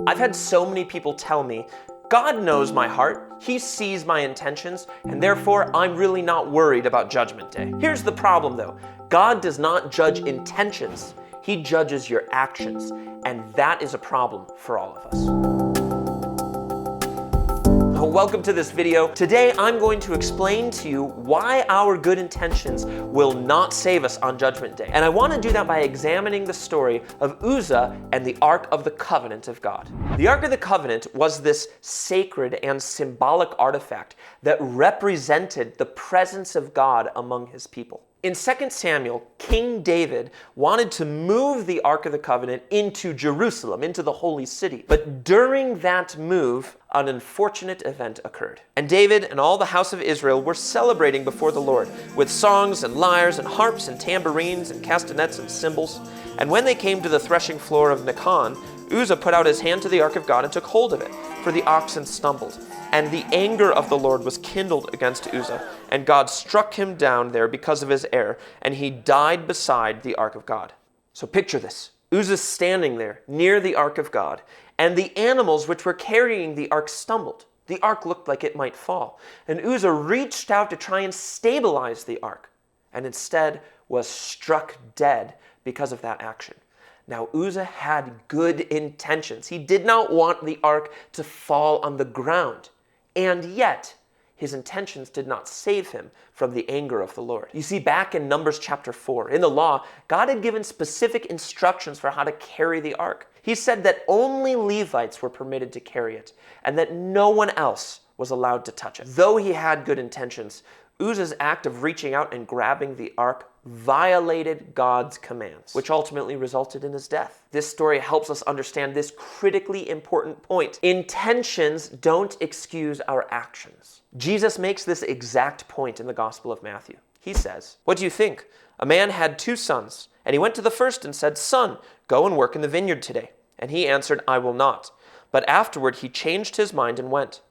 I've had so many people tell me, God knows my heart, He sees my intentions, and therefore I'm really not worried about Judgment Day. Here's the problem though. God does not judge intentions, He judges your actions, and that is a problem for all of us. Welcome to this video. Today I'm going to explain to you why our good intentions will not save us on Judgment Day. And I want to do that by examining the story of Uzzah and the Ark of the Covenant of God. The Ark of the Covenant was this sacred and symbolic artifact that represented the presence of God among His people. In 2 Samuel, King David wanted to move the Ark of the Covenant into Jerusalem, into the holy city. But during that move, an unfortunate event occurred. And David and all the house of Israel were celebrating before the Lord with songs and lyres and harps and tambourines and castanets and cymbals. And when they came to the threshing floor of Nacon, Uzzah put out his hand to the Ark of God and took hold of it, for the oxen stumbled. And the anger of the Lord was kindled against Uzzah, and God struck him down there because of his error, and he died beside the Ark of God. So picture this. Uzzah's standing there near the Ark of God, and the animals which were carrying the Ark stumbled. The Ark looked like it might fall, and Uzzah reached out to try and stabilize the Ark, and instead was struck dead because of that action. Now, Uzzah had good intentions. He did not want the Ark to fall on the ground. And yet, his intentions did not save him from the anger of the Lord. You see, back in Numbers chapter 4, in the law, God had given specific instructions for how to carry the Ark. He said that only Levites were permitted to carry it, and that no one else was allowed to touch it. Though he had good intentions, Uzzah's act of reaching out and grabbing the Ark violated God's commands, which ultimately resulted in his death. This story helps us understand this critically important point. Intentions don't excuse our actions. Jesus makes this exact point in the Gospel of Matthew. He says, "What do you think? A man had 2 sons, and he went to the first and said, 'Son, go and work in the vineyard today.' And he answered, 'I will not.' But afterward he changed his mind and went.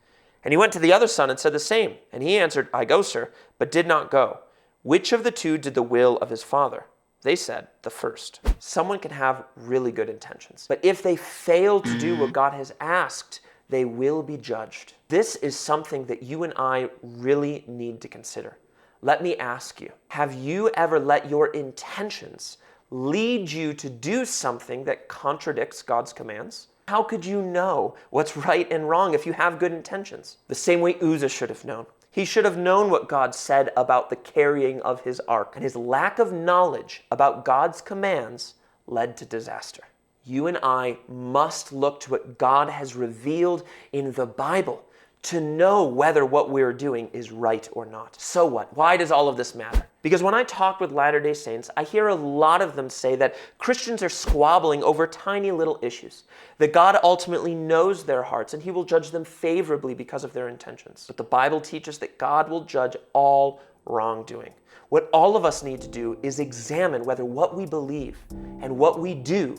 And he went to the other son and said the same. And he answered, 'I go, sir,' but did not go. Which of the 2 did the will of his father?" They said, "The first." Someone can have really good intentions, but if they fail to do what God has asked, they will be judged. This is something that you and I really need to consider. Let me ask you, have you ever let your intentions lead you to do something that contradicts God's commands? How could you know what's right and wrong if you have good intentions? The same way Uzzah should have known. He should have known what God said about the carrying of his ark, and his lack of knowledge about God's commands led to disaster. You and I must look to what God has revealed in the Bible to know whether what we're doing is right or not. So what? Why does all of this matter? Because when I talk with Latter-day Saints, I hear a lot of them say that Christians are squabbling over tiny little issues, that God ultimately knows their hearts and He will judge them favorably because of their intentions. But the Bible teaches that God will judge all wrongdoing. What all of us need to do is examine whether what we believe and what we do,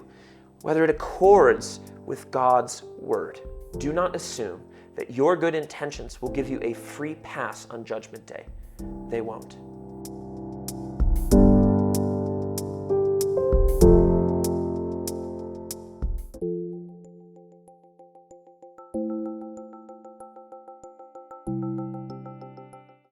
whether it accords with God's word. Do not assume that your good intentions will give you a free pass on Judgment Day. They won't.